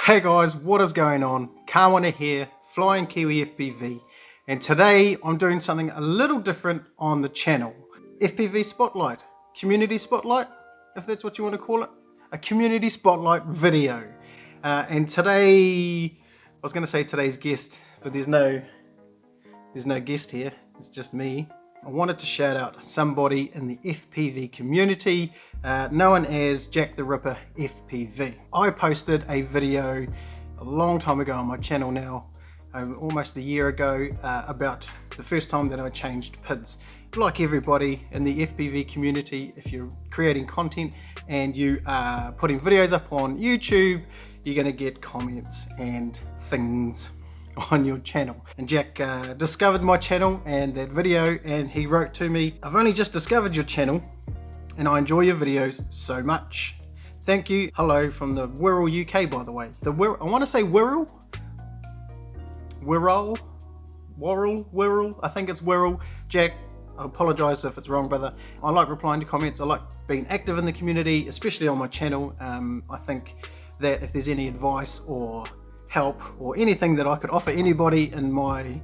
Hey guys, what is going on? Kawana here, FlyingKiwiFPV, and today I'm doing something a little different on the channel. FPV Spotlight, Community Spotlight, if that's what you want to call it. A Community Spotlight video. And today, I was going to say today's guest, but there's no guest here, it's just me. I wanted to shout out somebody in the FPV community known as JacktheRipperFPV. I posted a video a long time ago on my channel now, almost a year ago, about the first time that I changed PIDs. Like everybody in the FPV community, if you're creating content and you are putting videos up on YouTube, you're going to get comments and things on your channel. And Jack discovered my channel and that video, and he wrote to me, "I've only just discovered your channel and I enjoy your videos so much. Thank you." Hello from the Wirral, UK, by the way. I want to say Wirral, I think it's Wirral. Jack, I apologise if it's wrong, brother. I like replying to comments. I like being active in the community, especially on my channel. I think that if there's any advice or help or anything that I could offer anybody in my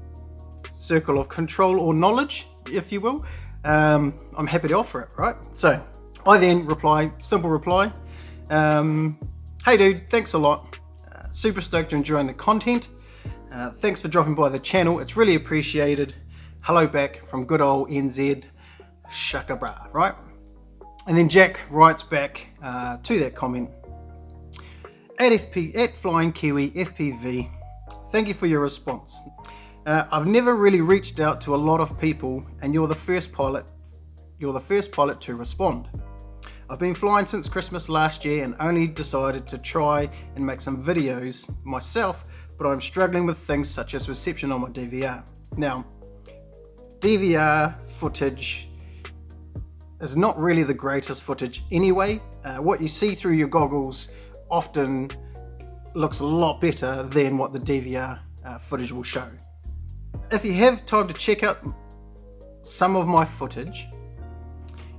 circle of control or knowledge, if you will, I'm happy to offer it, right? So I then reply, simple reply, "Hey dude, thanks a lot. Super stoked you're enjoying the content. Thanks for dropping by the channel. It's really appreciated. Hello back from good old NZ, shaka bra," right? And then Jack writes back to that comment, at FlyingKiwiFPV, "Thank you for your response. I've never really reached out to a lot of people, and you're the first pilot to respond. I've been flying since Christmas last year and only decided to try and make some videos myself, but I'm struggling with things such as reception on my DVR. Now, DVR footage is not really the greatest footage anyway. What you see through your goggles often looks a lot better than what the DVR footage will show. If you have time to check out some of my footage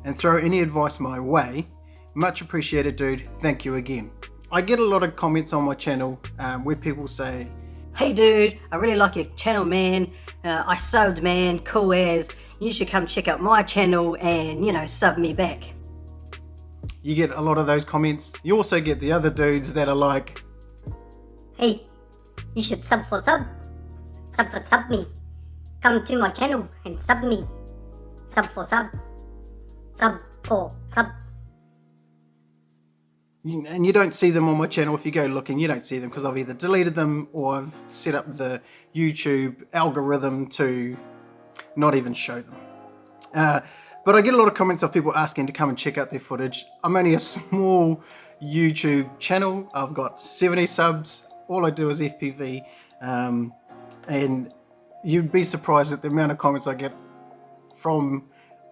and throw any advice my way, much appreciated, dude. Thank you again." I get a lot of comments on my channel where people say, "Hey dude, I really like your channel, man. I subbed, man, cool as. You should come check out my channel and, sub me back." You get a lot of those comments. You also get the other dudes that are like, "Hey, you should sub for sub. Sub for sub me. Come to my channel and sub me. Sub for sub. Sub for sub." And you don't see them on my channel. If you go looking, you don't see them because I've either deleted them or I've set up the YouTube algorithm to not even show them. But I get a lot of comments of people asking to come and check out their footage. I'm only a small YouTube channel. I've got 70 subs. All I do is FPV. And you'd be surprised at the amount of comments I get from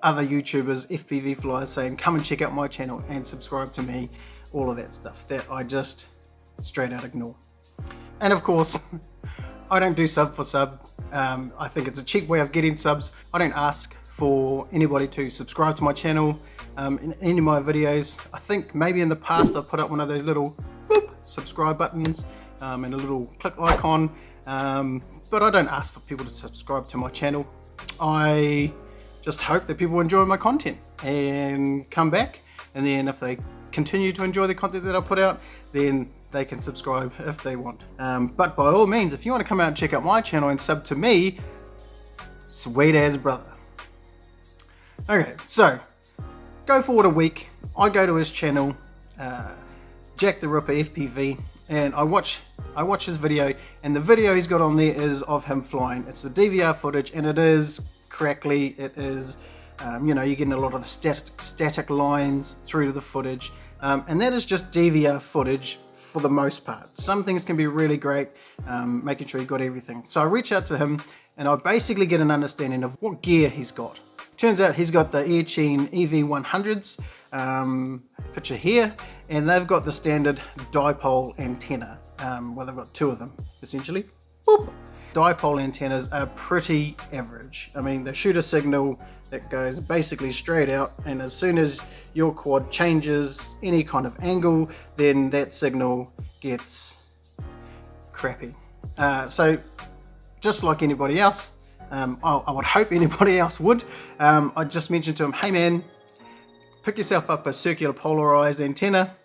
other YouTubers, FPV flyers, saying, "Come and check out my channel and subscribe to me." All of that stuff that I just straight out ignore. And of course, I don't do sub for sub. I think it's a cheap way of getting subs. I don't ask for anybody to subscribe to my channel in any of my videos. I think maybe in the past I've put up one of those little boop, subscribe buttons and a little click icon, but I don't ask for people to subscribe to my channel. I just hope that people enjoy my content and come back, and then if they continue to enjoy the content that I put out, then they can subscribe if they want. But by all means, if you want to come out and check out my channel and sub to me, sweet as brother. Okay, so go forward a week, I go to his channel, JacktheRipperFPV, and I watch his video, and the video he's got on there is of him flying. It's the DVR footage, and it is crackly. It is, you're getting a lot of the static lines through to the footage, and that is just DVR footage for the most part. Some things can be really great, making sure you got everything. So I reach out to him, and I basically get an understanding of what gear he's got. Turns out he's got the Airchain EV100s, picture here, and they've got the standard dipole antenna. Well, they've got two of them, essentially. Boop. Dipole antennas are pretty average. I mean, they shoot a signal that goes basically straight out, and as soon as your quad changes any kind of angle, then that signal gets crappy. So just like anybody else, I would hope anybody else would, I just mentioned to him, hey man, pick yourself up a circular polarized antenna,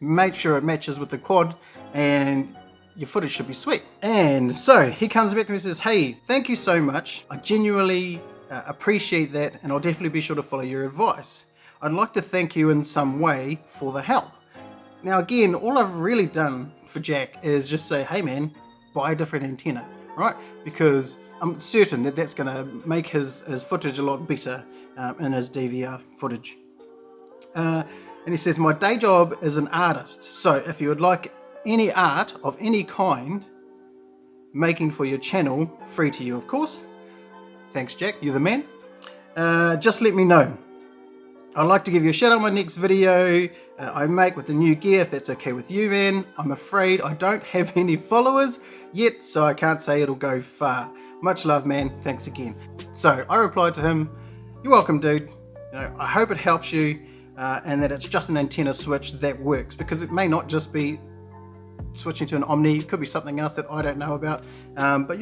make sure it matches with the quad, and your footage should be sweet. And so he comes back to me and says, hey, thank you so much. I genuinely appreciate that, and I'll definitely be sure to follow your advice. I'd like to thank you in some way for the help. Now again, all I've really done for Jack is just say, hey man, buy a different antenna, right? Because I'm certain that that's going to make his footage a lot better in his DVR footage. And he says, my day job is an artist, so if you would like any art of any kind making for your channel, free to you of course. Thanks Jack, you're the man. Just let me know. I'd like to give you a shout out on my next video I make with the new gear, if that's okay with you, man. I'm afraid I don't have any followers yet, so I can't say it'll go far. Much love, man. Thanks again. So I replied to him, you're welcome, dude. I hope it helps you and that it's just an antenna switch that works, because it may not just be switching to an Omni, it could be something else that I don't know about. But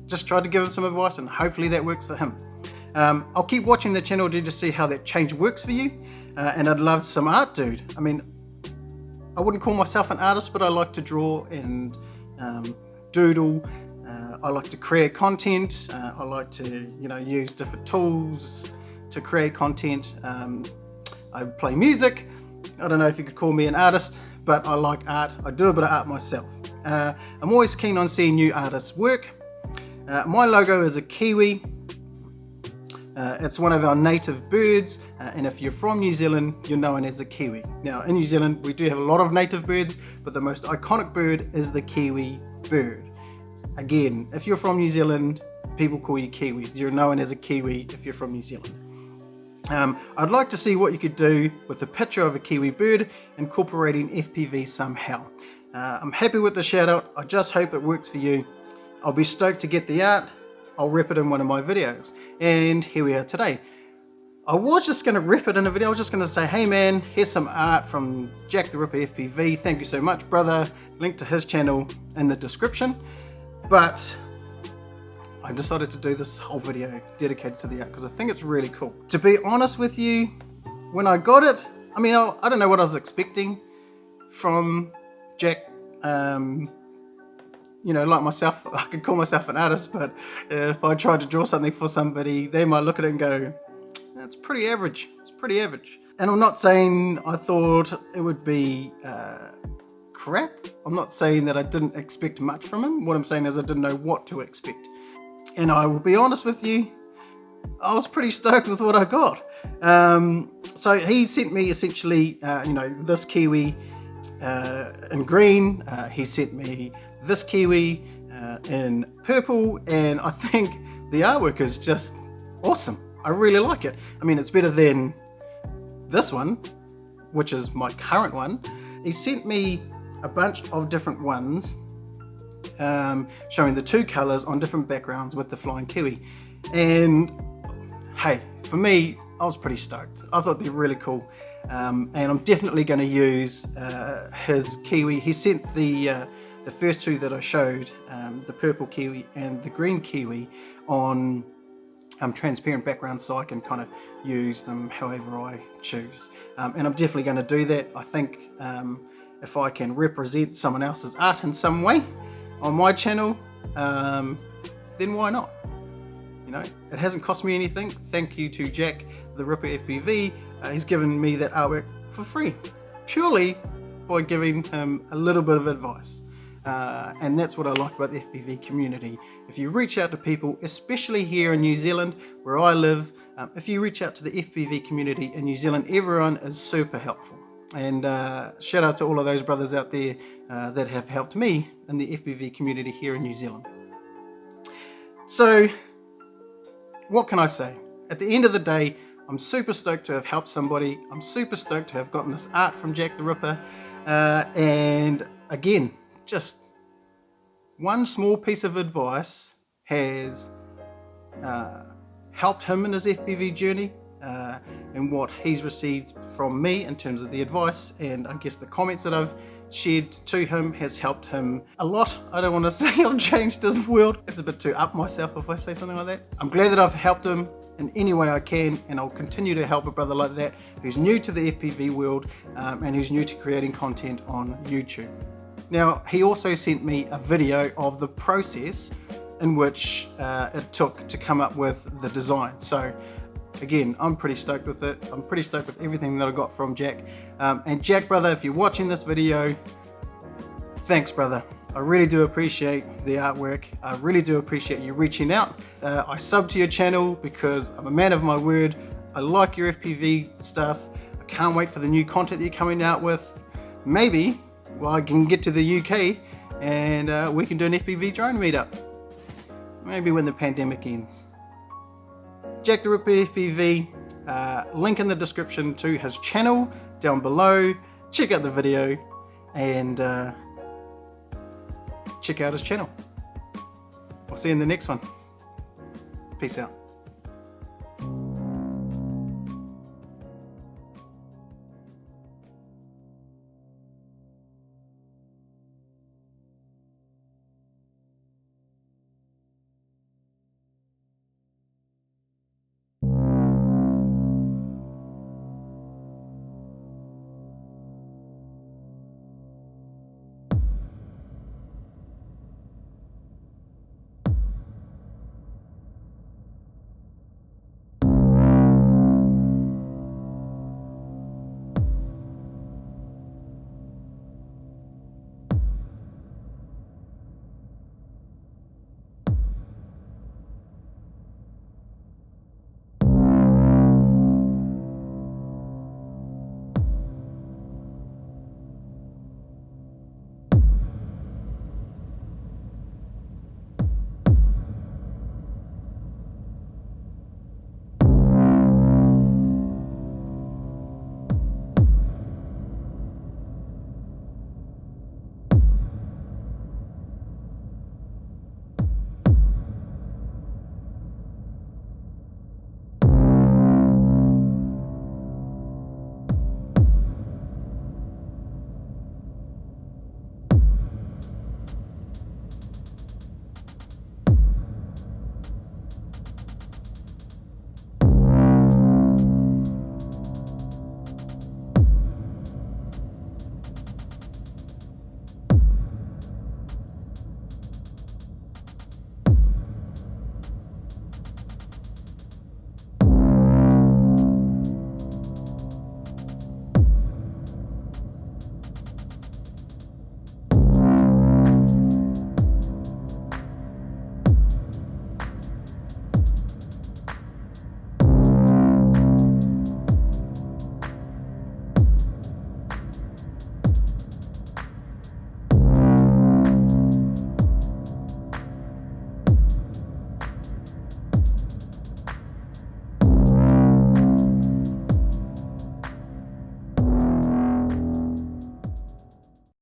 just tried to give him some advice and hopefully that works for him. I'll keep watching the channel to just see how that change works for you, and I'd love some art, dude. I mean, I wouldn't call myself an artist, but I like to draw and doodle. I like to create content. I like to use different tools to create content. I play music. I don't know if you could call me an artist, but I like art. I do a bit of art myself. I'm always keen on seeing new artists work. My logo is a kiwi. It's one of our native birds, and if you're from New Zealand, you're known as a kiwi. Now in New Zealand we do have a lot of native birds, but the most iconic bird is the kiwi bird. Again, if you're from New Zealand, people call you kiwis. You're known as a kiwi if you're from New Zealand. I'd like to see what you could do with a picture of a kiwi bird incorporating FPV somehow. I'm happy with the shout out. I just hope it works for you. I'll be stoked to get the art. I'll rip it in one of my videos, and here we are today. I was just going to rip it in a video. I was just going to say, hey man, here's some art from JacktheRipperFPV. Thank you so much, brother. Link to his channel in the description. But I decided to do this whole video dedicated to the art because I think it's really cool. To be honest with you, when I got it, I mean, I don't know what I was expecting from Jack. Like myself, I could call myself an artist, but if I tried to draw something for somebody, they might look at it and go, that's pretty average. It's pretty average. And I'm not saying I thought it would be crap. I'm not saying that I didn't expect much from him. What I'm saying is I didn't know what to expect. And I will be honest with you, I was pretty stoked with what I got. So he sent me essentially, this kiwi in green. He sent me this kiwi in purple, and I think the artwork is just awesome. I really like it. I mean, it's better than this one, which is my current one. He sent me a bunch of different ones showing the two colors on different backgrounds with the Flying Kiwi, and hey, for me, I was pretty stoked. I thought they're really cool, and I'm definitely going to use his kiwi. He sent the first two that I showed, the purple kiwi and the green kiwi, on transparent backgrounds, so I can kind of use them however I choose. And I'm definitely going to do that. I think if I can represent someone else's art in some way on my channel, then why not? It hasn't cost me anything. Thank you to Jack the Ripper FPV. He's given me that artwork for free, purely by giving him a little bit of advice. And that's what I like about the FPV community. If you reach out to people, especially here in New Zealand where I live, if you reach out to the FPV community in New Zealand, everyone is super helpful. And shout out to all of those brothers out there that have helped me in the FPV community here in New Zealand. So what can I say? At the end of the day, I'm super stoked to have helped somebody. I'm super stoked to have gotten this art from Jack the Ripper. And again, just one small piece of advice has helped him in his FPV journey, and what he's received from me in terms of the advice and I guess the comments that I've shared to him has helped him a lot. I don't want to say I've changed his world. It's a bit too up myself if I say something like that. I'm glad that I've helped him in any way I can, and I'll continue to help a brother like that who's new to the FPV world and who's new to creating content on YouTube. Now, he also sent me a video of the process in which it took to come up with the design. So again, I'm pretty stoked with it. I'm pretty stoked with everything that I got from Jack. And Jack, brother, if you're watching this video, thanks, brother. I really do appreciate the artwork. I really do appreciate you reaching out. I sub to your channel because I'm a man of my word. I like your FPV stuff. I can't wait for the new content that you're coming out with. Maybe, well, I can get to the UK and we can do an FPV drone meetup. Maybe when the pandemic ends. JacktheRipperFPV, link in the description to his channel down below. Check out the video and check out his channel. I'll see you in the next one. Peace out.